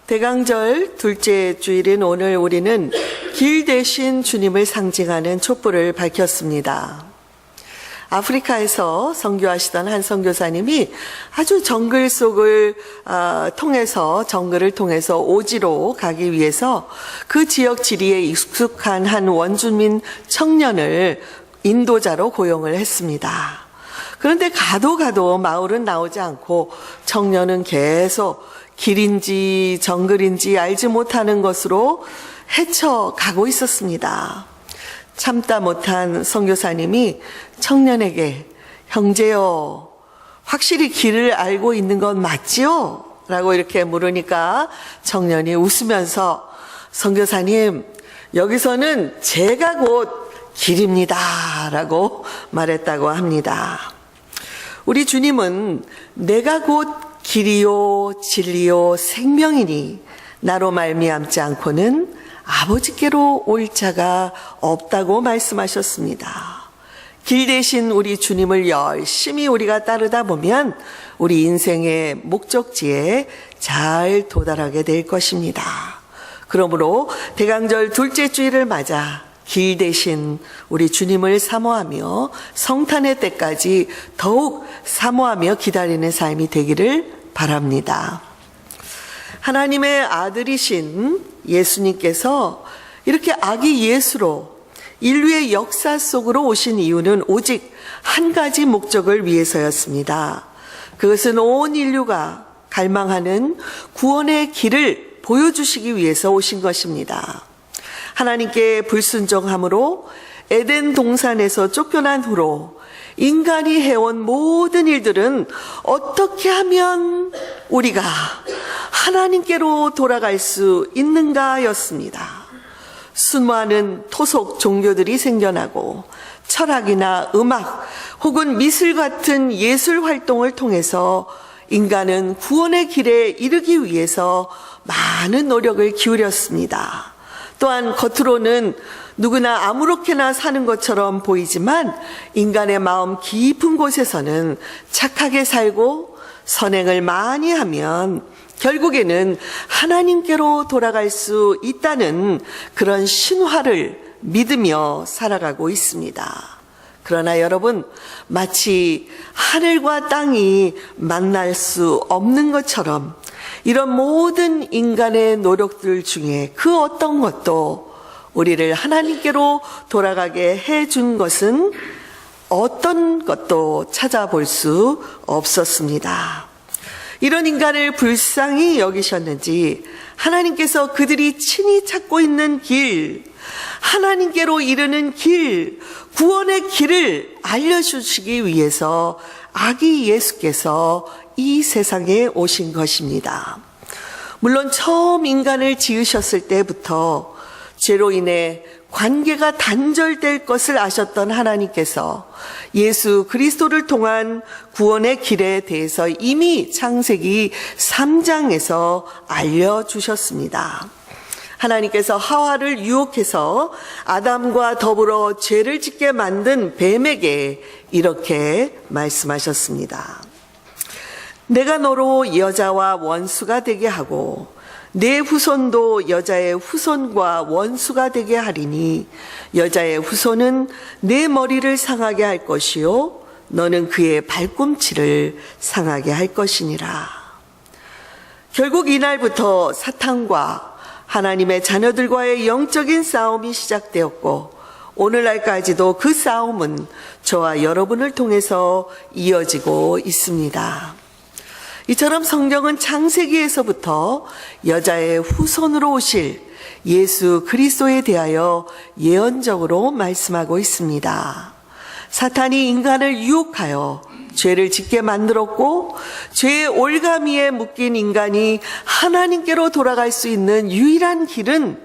대강절 둘째 주일인 오늘 우리는 길 대신 주님을 상징하는 촛불을 밝혔습니다. 아프리카에서 선교하시던 한 선교사님이 아주 정글을 통해서 오지로 가기 위해서 그 지역 지리에 익숙한 한 원주민 청년을 인도자로 고용을 했습니다. 그런데 가도 마을은 나오지 않고 청년은 계속 길인지 정글인지 알지 못하는 것으로 헤쳐가고 있었습니다. 참다 못한 선교사님이 청년에게 형제요, 확실히 길을 알고 있는 건 맞지요? 라고 이렇게 물으니까 청년이 웃으면서 선교사님, 여기서는 제가 곧 길입니다 라고 말했다고 합니다. 우리 주님은 내가 곧 길이요 진리요 생명이니 나로 말미암지 않고는 아버지께로 올 자가 없다고 말씀하셨습니다. 길 대신 우리 주님을 열심히 우리가 따르다 보면 우리 인생의 목적지에 잘 도달하게 될 것입니다. 그러므로 대강절 둘째 주일을 맞아 길 대신 우리 주님을 사모하며 성탄의 때까지 더욱 사모하며 기다리는 삶이 되기를 바랍니다. 하나님의 아들이신 예수님께서 이렇게 아기 예수로 인류의 역사 속으로 오신 이유는 오직 한 가지 목적을 위해서였습니다. 그것은 온 인류가 갈망하는 구원의 길을 보여주시기 위해서 오신 것입니다. 하나님께 불순종함으로 에덴 동산에서 쫓겨난 후로 인간이 해온 모든 일들은 어떻게 하면 우리가 하나님께로 돌아갈 수 있는가였습니다. 수많은 토속 종교들이 생겨나고 철학이나 음악 혹은 미술 같은 예술 활동을 통해서 인간은 구원의 길에 이르기 위해서 많은 노력을 기울였습니다. 또한 겉으로는 누구나 아무렇게나 사는 것처럼 보이지만 인간의 마음 깊은 곳에서는 착하게 살고 선행을 많이 하면 결국에는 하나님께로 돌아갈 수 있다는 그런 신화를 믿으며 살아가고 있습니다. 그러나 여러분, 마치 하늘과 땅이 만날 수 없는 것처럼 이런 모든 인간의 노력들 중에 그 어떤 것도 우리를 하나님께로 돌아가게 해준 것은 어떤 것도 찾아볼 수 없었습니다. 이런 인간을 불쌍히 여기셨는지 하나님께서 그들이 친히 찾고 있는 길, 하나님께로 이르는 길, 구원의 길을 알려주시기 위해서 아기 예수께서 이 세상에 오신 것입니다. 물론 처음 인간을 지으셨을 때부터 죄로 인해 관계가 단절될 것을 아셨던 하나님께서 예수 그리스도를 통한 구원의 길에 대해서 이미 창세기 3장에서 알려주셨습니다. 하나님께서 하와를 유혹해서 아담과 더불어 죄를 짓게 만든 뱀에게 이렇게 말씀하셨습니다. 내가 너로 여자와 원수가 되게 하고 내 후손도 여자의 후손과 원수가 되게 하리니 여자의 후손은 내 머리를 상하게 할 것이요 너는 그의 발꿈치를 상하게 할 것이니라. 결국 이날부터 사탄과 하나님의 자녀들과의 영적인 싸움이 시작되었고 오늘날까지도 그 싸움은 저와 여러분을 통해서 이어지고 있습니다. 이처럼 성경은 창세기에서부터 여자의 후손으로 오실 예수 그리스도에 대하여 예언적으로 말씀하고 있습니다. 사탄이 인간을 유혹하여 죄를 짓게 만들었고 죄의 올가미에 묶인 인간이 하나님께로 돌아갈 수 있는 유일한 길은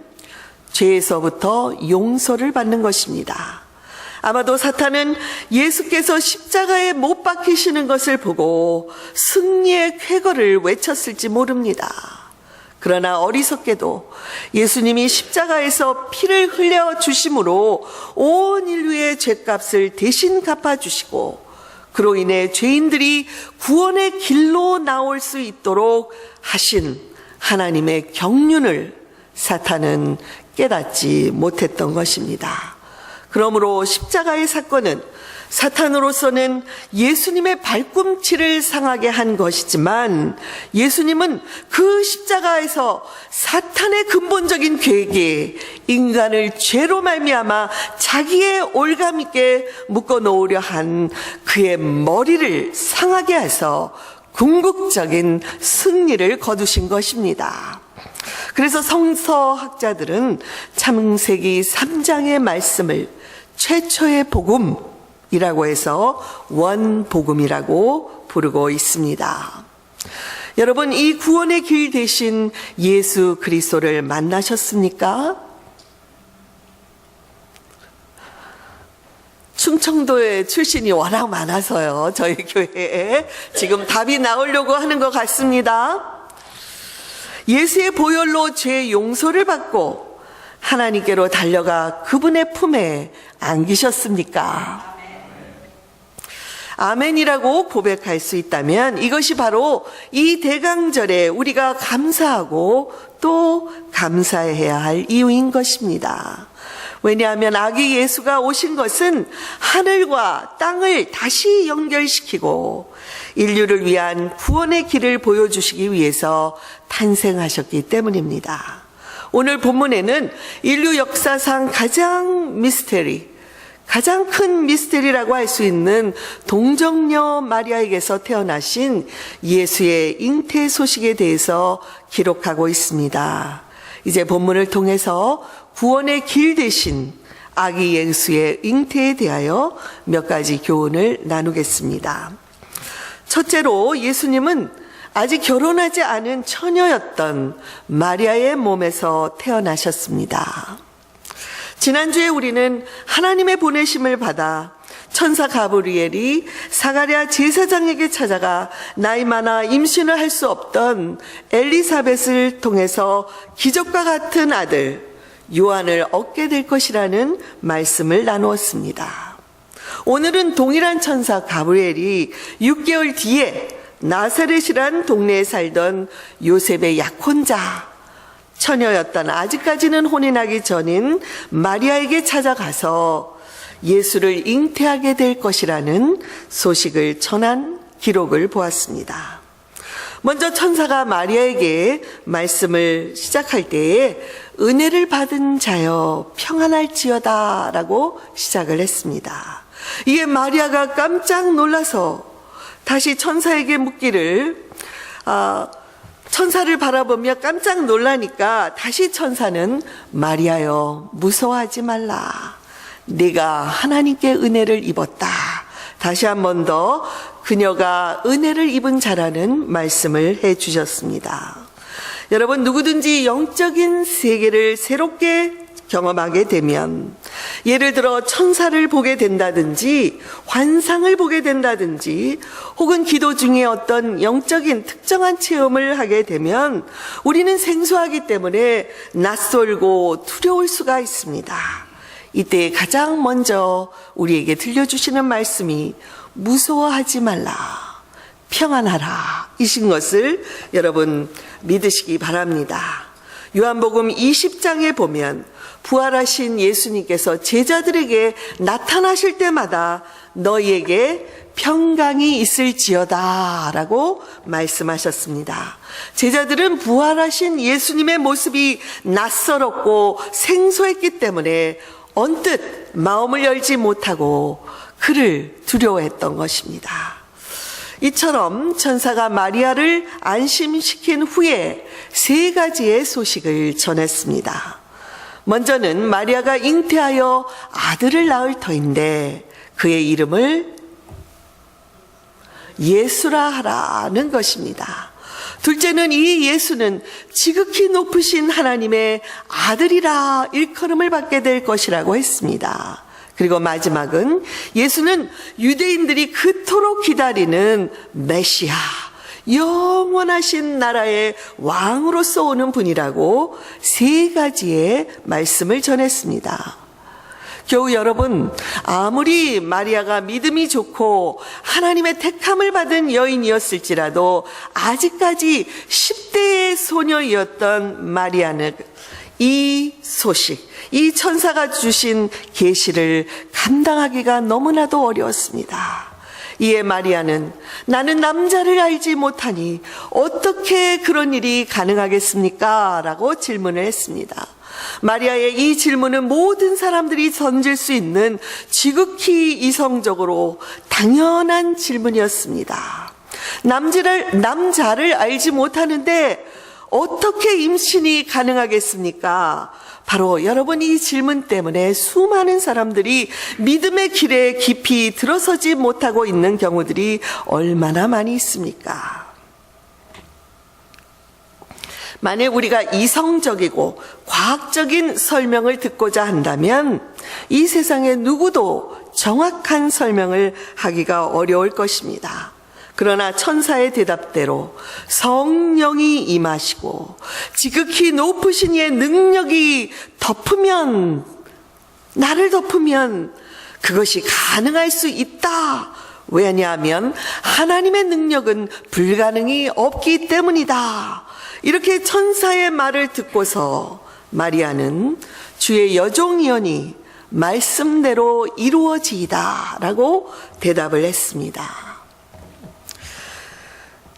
죄에서부터 용서를 받는 것입니다. 아마도 사탄은 예수께서 십자가에 못 박히시는 것을 보고 승리의 쾌거를 외쳤을지 모릅니다. 그러나 어리석게도 예수님이 십자가에서 피를 흘려 주심으로 온 인류의 죄값을 대신 갚아주시고 그로 인해 죄인들이 구원의 길로 나올 수 있도록 하신 하나님의 경륜을 사탄은 깨닫지 못했던 것입니다. 그러므로 십자가의 사건은 사탄으로서는 예수님의 발꿈치를 상하게 한 것이지만 예수님은 그 십자가에서 사탄의 근본적인 계획에 인간을 죄로 말미암아 자기의 올감 있게 묶어 놓으려 한 그의 머리를 상하게 해서 궁극적인 승리를 거두신 것입니다. 그래서 성서학자들은 창세기 3장의 말씀을 최초의 복음이라고 해서 원복음이라고 부르고 있습니다. 여러분, 이 구원의 길 대신 예수 그리스도를 만나셨습니까? 충청도의 출신이 워낙 많아서요, 저희 교회에 지금 답이 나오려고 하는 것 같습니다. 예수의 보혈로 죄 용서를 받고 하나님께로 달려가 그분의 품에 안기셨습니까? 아멘이라고 고백할 수 있다면 이것이 바로 이 대강절에 우리가 감사하고 또 감사해야 할 이유인 것입니다. 왜냐하면 아기 예수가 오신 것은 하늘과 땅을 다시 연결시키고 인류를 위한 구원의 길을 보여주시기 위해서 탄생하셨기 때문입니다. 오늘 본문에는 인류 역사상 가장 큰 미스테리라고 할 수 있는 동정녀 마리아에게서 태어나신 예수의 잉태 소식에 대해서 기록하고 있습니다. 이제 본문을 통해서 구원의 길 대신 아기 예수의 잉태에 대하여 몇 가지 교훈을 나누겠습니다. 첫째로 예수님은 아직 결혼하지 않은 처녀였던 마리아의 몸에서 태어나셨습니다. 지난주에 우리는 하나님의 보내심을 받아 천사 가브리엘이 사가랴 제사장에게 찾아가 나이 많아 임신을 할 수 없던 엘리사벳을 통해서 기적과 같은 아들 요한을 얻게 될 것이라는 말씀을 나누었습니다. 오늘은 동일한 천사 가브리엘이 6개월 뒤에 나사렛이란 동네에 살던 요셉의 약혼자 처녀였던 아직까지는 혼인하기 전인 마리아에게 찾아가서 예수를 잉태하게 될 것이라는 소식을 전한 기록을 보았습니다. 먼저 천사가 마리아에게 말씀을 시작할 때에 은혜를 받은 자여 평안할지어다 라고 시작을 했습니다. 이에 마리아가 깜짝 놀라서 다시 천사에게 묻기를 천사를 바라보며 깜짝 놀라니까 다시 천사는 마리아여 무서워하지 말라. 네가 하나님께 은혜를 입었다. 다시 한 번 더 그녀가 은혜를 입은 자라는 말씀을 해 주셨습니다. 여러분, 누구든지 영적인 세계를 새롭게 경험하게 되면 예를 들어 천사를 보게 된다든지 환상을 보게 된다든지 혹은 기도 중에 어떤 영적인 특정한 체험을 하게 되면 우리는 생소하기 때문에 낯설고 두려울 수가 있습니다. 이때 가장 먼저 우리에게 들려주시는 말씀이 무서워하지 말라, 평안하라 이신 것을 여러분 믿으시기 바랍니다. 요한복음 20장에 보면 부활하신 예수님께서 제자들에게 나타나실 때마다 너희에게 평강이 있을지어다 라고 말씀하셨습니다. 제자들은 부활하신 예수님의 모습이 낯설었고 생소했기 때문에 언뜻 마음을 열지 못하고 그를 두려워했던 것입니다. 이처럼 천사가 마리아를 안심시킨 후에 3가지의 소식을 전했습니다. 먼저는 마리아가 잉태하여 아들을 낳을 터인데 그의 이름을 예수라 하라는 것입니다. 둘째는 이 예수는 지극히 높으신 하나님의 아들이라 일컬음을 받게 될 것이라고 했습니다. 그리고 마지막은 예수는 유대인들이 그토록 기다리는 메시아, 영원하신 나라의 왕으로서 오는 분이라고 3가지의 말씀을 전했습니다. 겨우 여러분, 아무리 마리아가 믿음이 좋고 하나님의 택함을 받은 여인이었을지라도 아직까지 10대에 천사의 소녀이었던 마리아는 이 소식, 이 천사가 주신 계시를 감당하기가 너무나도 어려웠습니다. 이에 마리아는 나는 남자를 알지 못하니 어떻게 그런 일이 가능하겠습니까? 라고 질문을 했습니다. 마리아의 이 질문은 모든 사람들이 던질 수 있는 지극히 이성적으로 당연한 질문이었습니다. 남자를 알지 못하는데 어떻게 임신이 가능하겠습니까? 바로 여러분, 이 질문 때문에 수많은 사람들이 믿음의 길에 깊이 들어서지 못하고 있는 경우들이 얼마나 많이 있습니까? 만약 우리가 이성적이고 과학적인 설명을 듣고자 한다면 이 세상에 누구도 정확한 설명을 하기가 어려울 것입니다. 그러나 천사의 대답대로 성령이 임하시고 지극히 높으신 이의 능력이 나를 덮으면 그것이 가능할 수 있다. 왜냐하면 하나님의 능력은 불가능이 없기 때문이다. 이렇게 천사의 말을 듣고서 마리아는 주의 여종이오니 말씀대로 이루어지이다 라고 대답을 했습니다.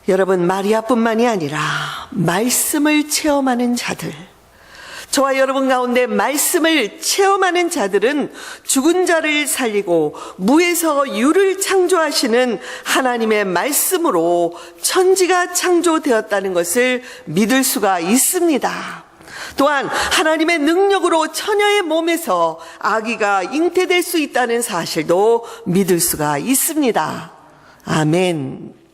여러분, 마리아뿐만이 아니라 말씀을 체험하는 자들, 저와 여러분 가운데 말씀을 체험하는 자들은 죽은 자를 살리고 무에서 유를 창조하시는 하나님의 말씀으로 천지가 창조되었다는 것을 믿을 수가 있습니다. 또한 하나님의 능력으로 처녀의 몸에서 아기가 잉태될 수 있다는 사실도 믿을 수가 있습니다. 아멘.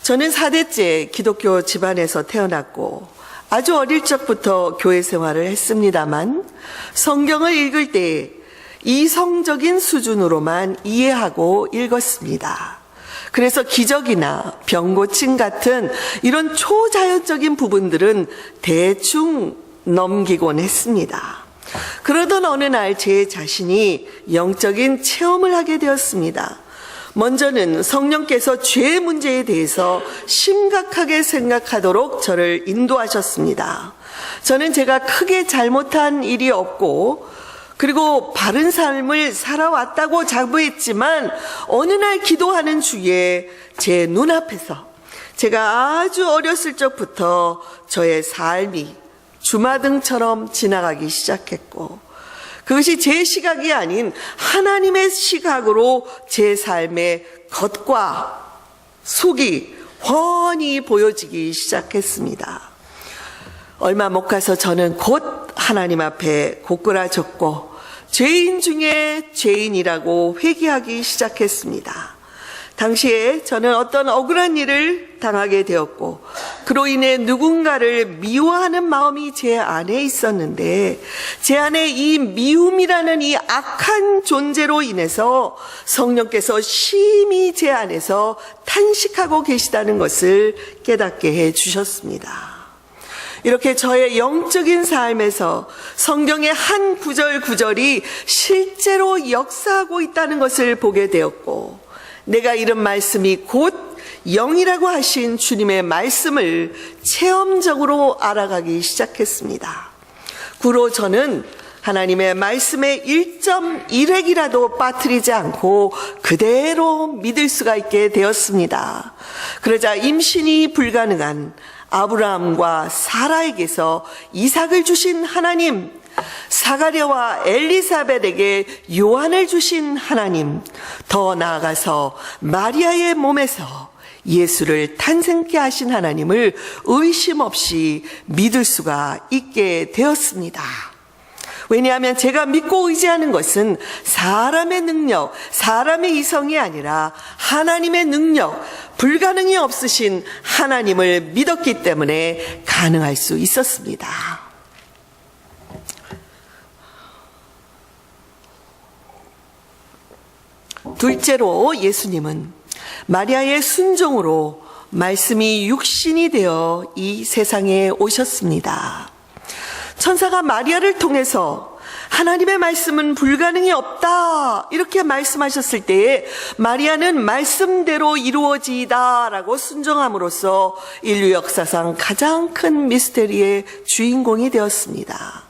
저는 4대째 기독교 집안에서 태어났고 아주 어릴 적부터 교회 생활을 했습니다만 성경을 읽을 때 이성적인 수준으로만 이해하고 읽었습니다. 그래서 기적이나 병고침 같은 이런 초자연적인 부분들은 대충 넘기곤 했습니다. 그러던 어느 날 제 자신이 영적인 체험을 하게 되었습니다. 먼저는 성령께서 죄 문제에 대해서 심각하게 생각하도록 저를 인도하셨습니다. 저는 제가 크게 잘못한 일이 없고 그리고 바른 삶을 살아왔다고 자부했지만 어느 날 기도하는 주에 제 눈앞에서 제가 아주 어렸을 적부터 저의 삶이 주마등처럼 지나가기 시작했고 그것이 제 시각이 아닌 하나님의 시각으로 제 삶의 겉과 속이 훤히 보여지기 시작했습니다. 얼마 못 가서 저는 곧 하나님 앞에 고꾸라졌고 죄인 중에 죄인이라고 회개하기 시작했습니다. 당시에 저는 어떤 억울한 일을 당하게 되었고 그로 인해 누군가를 미워하는 마음이 제 안에 있었는데 제 안에 이 미움이라는 이 악한 존재로 인해서 성령께서 심히 제 안에서 탄식하고 계시다는 것을 깨닫게 해 주셨습니다. 이렇게 저의 영적인 삶에서 성경의 한 구절구절이 실제로 역사하고 있다는 것을 보게 되었고 내가 이런 말씀이 곧 영이라고 하신 주님의 말씀을 체험적으로 알아가기 시작했습니다. 구로 저는 하나님의 말씀에 1.1획이라도 빠뜨리지 않고 그대로 믿을 수가 있게 되었습니다. 그러자 임신이 불가능한 아브라함과 사라에게서 이삭을 주신 하나님, 사가랴와 엘리사벳에게 요한을 주신 하나님, 더 나아가서 마리아의 몸에서 예수를 탄생케 하신 하나님을 의심 없이 믿을 수가 있게 되었습니다. 왜냐하면 제가 믿고 의지하는 것은 사람의 능력, 사람의 이성이 아니라 하나님의 능력, 불가능이 없으신 하나님을 믿었기 때문에 가능할 수 있었습니다. 둘째로 예수님은 마리아의 순종으로 말씀이 육신이 되어 이 세상에 오셨습니다. 천사가 마리아를 통해서 하나님의 말씀은 불가능이 없다 이렇게 말씀하셨을 때에 마리아는 말씀대로 이루어지이다 라고 순종함으로써 인류 역사상 가장 큰 미스테리의 주인공이 되었습니다.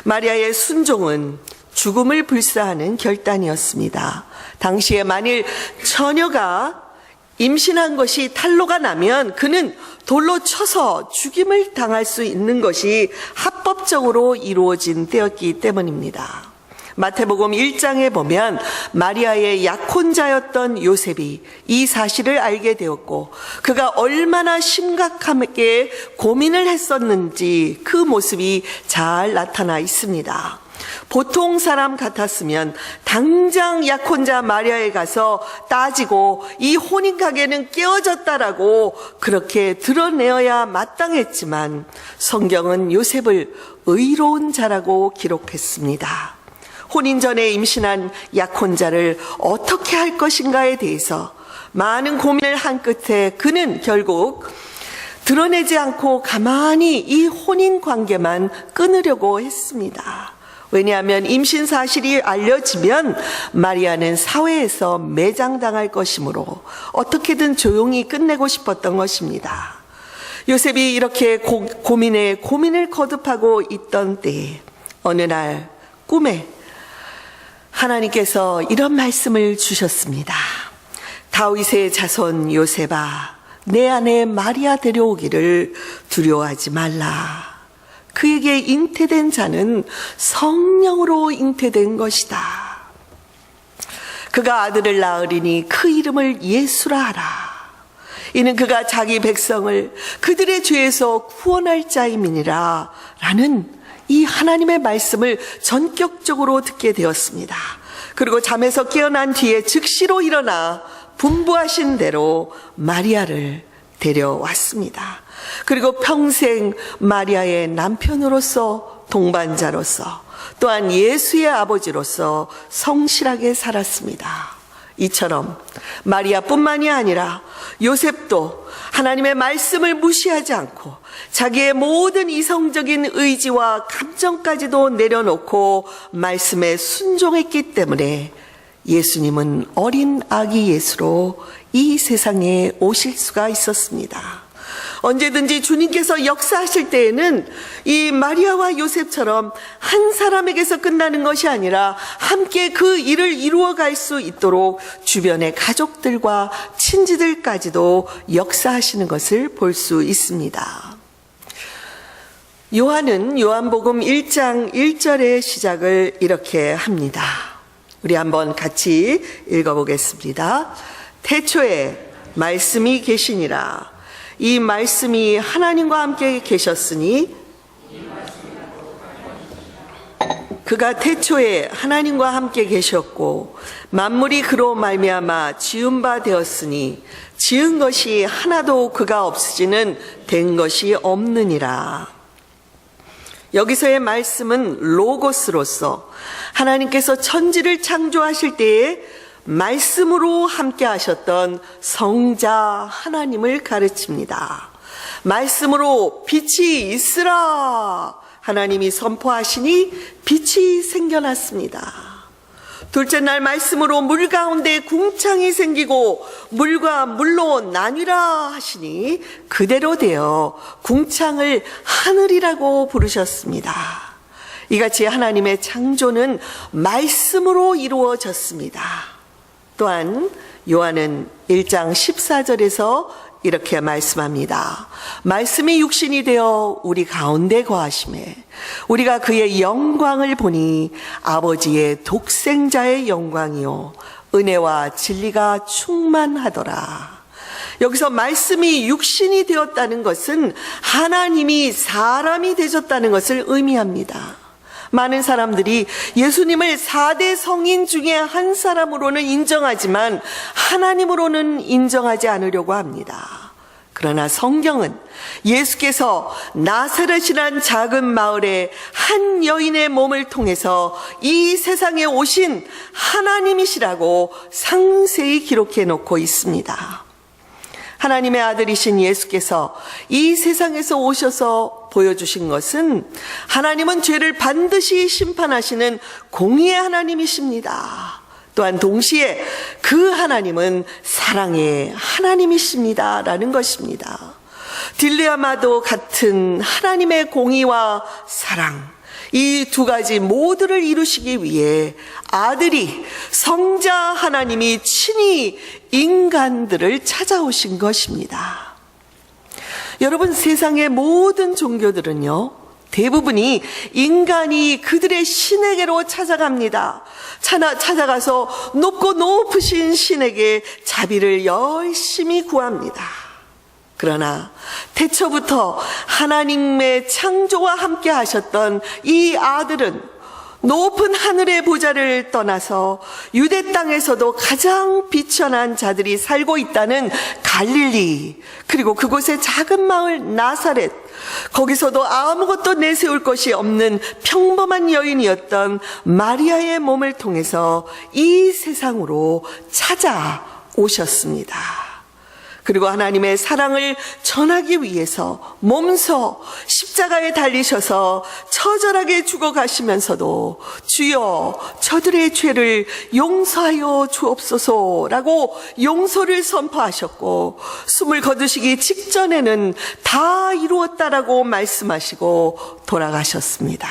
마리아의 순종은 죽음을 불사하는 결단이었습니다. 당시에 만일 처녀가 임신한 것이 탄로가 나면 그는 돌로 쳐서 죽임을 당할 수 있는 것이 합법적으로 이루어진 때였기 때문입니다. 마태복음 1장에 보면 마리아의 약혼자였던 요셉이 이 사실을 알게 되었고 그가 얼마나 심각하게 고민을 했었는지 그 모습이 잘 나타나 있습니다. 보통 사람 같았으면 당장 약혼자 마리아에 가서 따지고 이 혼인가계는 깨어졌다라고 그렇게 드러내어야 마땅했지만 성경은 요셉을 의로운 자라고 기록했습니다. 혼인 전에 임신한 약혼자를 어떻게 할 것인가에 대해서 많은 고민을 한 끝에 그는 결국 드러내지 않고 가만히 이 혼인 관계만 끊으려고 했습니다. 왜냐하면 임신 사실이 알려지면 마리아는 사회에서 매장당할 것이므로 어떻게든 조용히 끝내고 싶었던 것입니다. 요셉이 이렇게 고민을 거듭하고 있던 때에 어느 날 꿈에 하나님께서 이런 말씀을 주셨습니다. 다윗의 자손 요셉아, 내 아내 마리아 데려오기를 두려워하지 말라. 그에게 잉태된 자는 성령으로 잉태된 것이다. 그가 아들을 낳으리니 그 이름을 예수라 하라. 이는 그가 자기 백성을 그들의 죄에서 구원할 자임이니라 라는 이 하나님의 말씀을 전격적으로 듣게 되었습니다. 그리고 잠에서 깨어난 뒤에 즉시로 일어나 분부하신 대로 마리아를 데려왔습니다. 그리고 평생 마리아의 남편으로서 동반자로서 또한 예수의 아버지로서 성실하게 살았습니다. 이처럼 마리아뿐만이 아니라 요셉도 하나님의 말씀을 무시하지 않고 자기의 모든 이성적인 의지와 감정까지도 내려놓고 말씀에 순종했기 때문에 예수님은 어린 아기 예수로 이 세상에 오실 수가 있었습니다. 언제든지 주님께서 역사하실 때에는 이 마리아와 요셉처럼 한 사람에게서 끝나는 것이 아니라 함께 그 일을 이루어갈 수 있도록 주변의 가족들과 친지들까지도 역사하시는 것을 볼 수 있습니다. 요한은 요한복음 1장 1절의 시작을 이렇게 합니다. 우리 한번 같이 읽어보겠습니다. 태초에 말씀이 계시니라. 이 말씀이 하나님과 함께 계셨으니 그가 태초에 하나님과 함께 계셨고 만물이 그로 말미암아 지은 바 되었으니 지은 것이 하나도 그가 없으시는 된 것이 없느니라. 여기서의 말씀은 로고스로서 하나님께서 천지를 창조하실 때에 말씀으로 함께 하셨던 성자 하나님을 가르칩니다. 말씀으로 빛이 있으라 하나님이 선포하시니 빛이 생겨났습니다. 둘째 날 말씀으로 물 가운데 궁창이 생기고 물과 물로 나뉘라 하시니 그대로 되어 궁창을 하늘이라고 부르셨습니다. 이같이 하나님의 창조는 말씀으로 이루어졌습니다. 또한 요한은 1장 14절에서 이렇게 말씀합니다. 말씀이 육신이 되어 우리 가운데 거하심에 우리가 그의 영광을 보니 아버지의 독생자의 영광이요 은혜와 진리가 충만하더라. 여기서 말씀이 육신이 되었다는 것은 하나님이 사람이 되셨다는 것을 의미합니다. 많은 사람들이 예수님을 4대 성인 중에 한 사람으로는 인정하지만 하나님으로는 인정하지 않으려고 합니다. 그러나 성경은 예수께서 나사렛이란 작은 마을의 한 여인의 몸을 통해서 이 세상에 오신 하나님이시라고 상세히 기록해 놓고 있습니다. 하나님의 아들이신 예수께서 이 세상에서 오셔서 보여주신 것은 하나님은 죄를 반드시 심판하시는 공의의 하나님이십니다. 또한 동시에 그 하나님은 사랑의 하나님이십니다. 라는 것입니다. 딜레마도 같은 하나님의 공의와 사랑, 이 두 가지 모두를 이루시기 위해 아들이 성자 하나님이 친히 인간들을 찾아오신 것입니다. 여러분, 세상의 모든 종교들은요, 대부분이 인간이 그들의 신에게로 찾아갑니다. 찾아가서 높고 높으신 신에게 자비를 열심히 구합니다. 그러나 태초부터 하나님의 창조와 함께 하셨던 이 아들은 높은 하늘의 보좌를 떠나서 유대 땅에서도 가장 비천한 자들이 살고 있다는 갈릴리, 그리고 그곳의 작은 마을 나사렛, 거기서도 아무것도 내세울 것이 없는 평범한 여인이었던 마리아의 몸을 통해서 이 세상으로 찾아오셨습니다. 그리고 하나님의 사랑을 전하기 위해서 몸소 십자가에 달리셔서 처절하게 죽어가시면서도 주여 저들의 죄를 용서하여 주옵소서라고 용서를 선포하셨고, 숨을 거두시기 직전에는 다 이루었다라고 말씀하시고 돌아가셨습니다.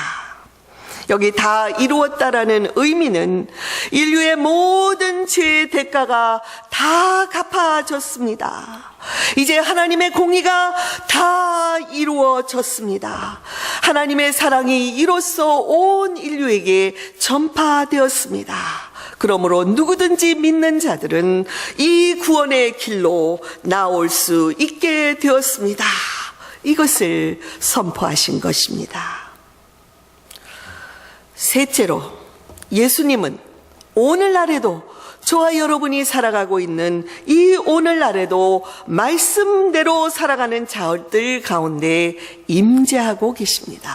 여기 다 이루었다라는 의미는 인류의 모든 죄의 대가가 다 갚아졌습니다. 이제 하나님의 공의가 다 이루어졌습니다. 하나님의 사랑이 이로써 온 인류에게 전파되었습니다. 그러므로 누구든지 믿는 자들은 이 구원의 길로 나올 수 있게 되었습니다. 이것을 선포하신 것입니다. 셋째로, 예수님은 오늘날에도 저와 여러분이 살아가고 있는 이 오늘날에도 말씀대로 살아가는 자들 가운데 임재하고 계십니다.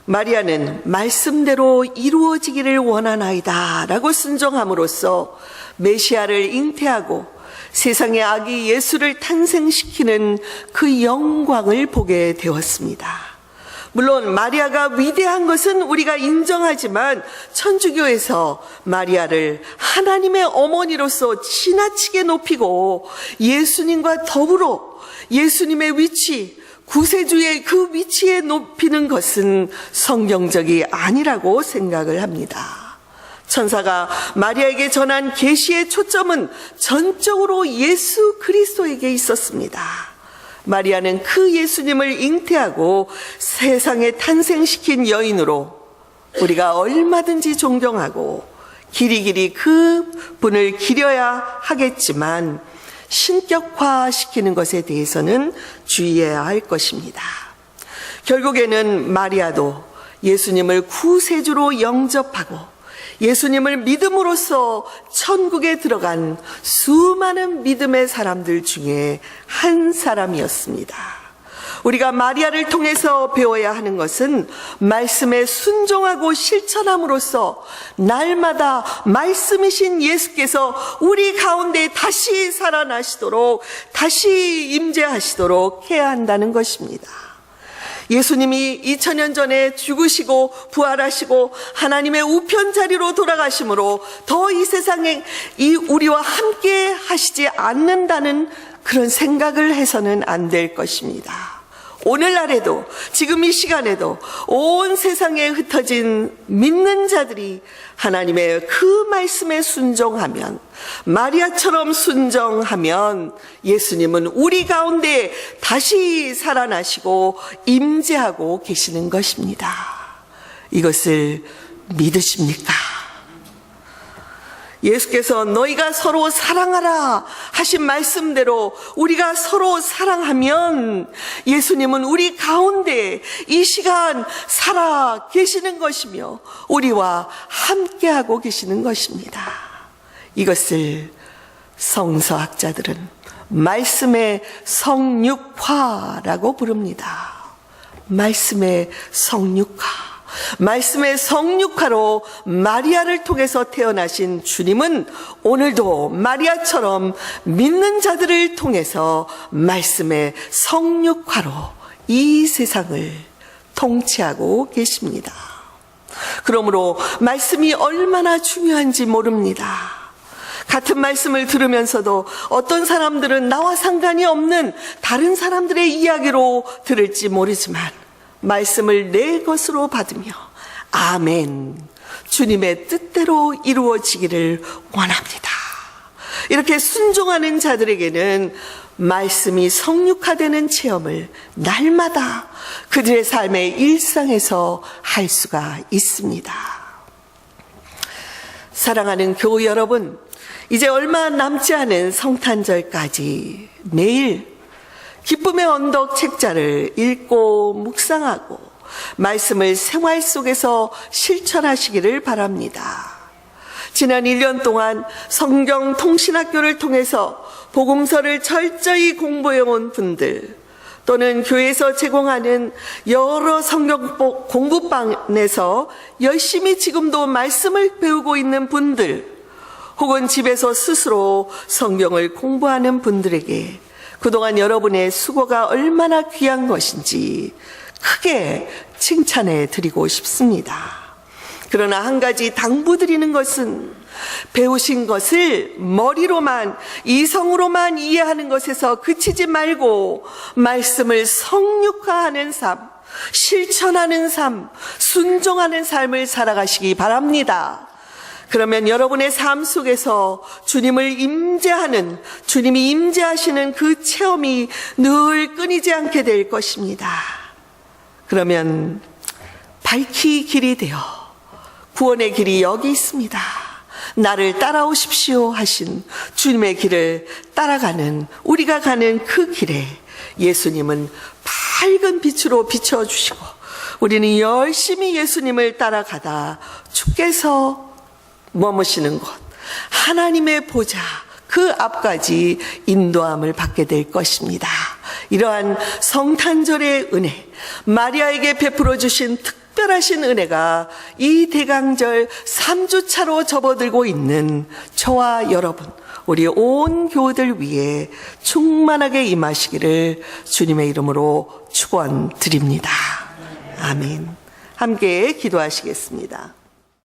마리아는 말씀대로 이루어지기를 원하나이다 라고 순종함으로써 메시아를 잉태하고 세상의 아기 예수를 탄생시키는 그 영광을 보게 되었습니다. 물론 마리아가 위대한 것은 우리가 인정하지만 천주교에서 마리아를 하나님의 어머니로서 지나치게 높이고 예수님과 더불어 예수님의 위치, 구세주의 그 위치에 높이는 것은 성경적이 아니라고 생각을 합니다. 천사가 마리아에게 전한 계시의 초점은 전적으로 예수 그리스도에게 있었습니다. 마리아는 그 예수님을 잉태하고 세상에 탄생시킨 여인으로 우리가 얼마든지 존경하고 길이길이 그 분을 기려야 하겠지만 신격화시키는 것에 대해서는 주의해야 할 것입니다. 결국에는 마리아도 예수님을 구세주로 영접하고 예수님을 믿음으로써 천국에 들어간 수많은 믿음의 사람들 중에 한 사람이었습니다. 우리가 마리아를 통해서 배워야 하는 것은 말씀에 순종하고 실천함으로써 날마다 말씀이신 예수께서 우리 가운데 다시 살아나시도록, 다시 임재하시도록 해야 한다는 것입니다. 예수님이 2000년 전에 죽으시고 부활하시고 하나님의 우편 자리로 돌아가심으로 더 이 세상에 우리와 함께 하시지 않는다는 그런 생각을 해서는 안 될 것입니다. 오늘날에도, 지금 이 시간에도 온 세상에 흩어진 믿는 자들이 하나님의 그 말씀에 순종하면, 마리아처럼 순종하면 예수님은 우리 가운데 다시 살아나시고 임재하고 계시는 것입니다. 이것을 믿으십니까? 예수께서 너희가 서로 사랑하라 하신 말씀대로 우리가 서로 사랑하면 예수님은 우리 가운데 이 시간 살아 계시는 것이며 우리와 함께하고 계시는 것입니다. 이것을 성서학자들은 말씀의 성육화라고 부릅니다. 말씀의 성육화. 말씀의 성육화로 마리아를 통해서 태어나신 주님은 오늘도 마리아처럼 믿는 자들을 통해서 말씀의 성육화로 이 세상을 통치하고 계십니다. 그러므로 말씀이 얼마나 중요한지 모릅니다. 같은 말씀을 들으면서도 어떤 사람들은 나와 상관이 없는 다른 사람들의 이야기로 들을지 모르지만 말씀을 내 것으로 받으며 아멘, 주님의 뜻대로 이루어지기를 원합니다. 이렇게 순종하는 자들에게는 말씀이 성육화되는 체험을 날마다 그들의 삶의 일상에서 할 수가 있습니다. 사랑하는 교우 여러분, 이제 얼마 남지 않은 성탄절까지 매일 기쁨의 언덕 책자를 읽고 묵상하고 말씀을 생활 속에서 실천하시기를 바랍니다. 지난 1년 동안 성경 통신학교를 통해서 복음서를 철저히 공부해온 분들, 또는 교회에서 제공하는 여러 성경 공부방에서 열심히 지금도 말씀을 배우고 있는 분들, 혹은 집에서 스스로 성경을 공부하는 분들에게 그동안 여러분의 수고가 얼마나 귀한 것인지 크게 칭찬해 드리고 싶습니다. 그러나 한 가지 당부드리는 것은 배우신 것을 머리로만, 이성으로만 이해하는 것에서 그치지 말고 말씀을 성육화하는 삶, 실천하는 삶, 순종하는 삶을 살아가시기 바랍니다. 그러면 여러분의 삶 속에서 주님을 임재하는, 주님이 임재하시는 그 체험이 늘 끊이지 않게 될 것입니다. 그러면 밝히 길이 되어 구원의 길이 여기 있습니다. 나를 따라오십시오 하신 주님의 길을 따라가는, 우리가 가는 그 길에 예수님은 밝은 빛으로 비춰주시고 우리는 열심히 예수님을 따라가다 주께서 머무시는 곳, 하나님의 보좌, 그 앞까지 인도함을 받게 될 것입니다. 이러한 성탄절의 은혜, 마리아에게 베풀어 주신 특별하신 은혜가 이 대강절 3주차로 접어들고 있는 저와 여러분, 우리 온 교우들 위해 충만하게 임하시기를 주님의 이름으로 축원드립니다. 아멘. 함께 기도하시겠습니다.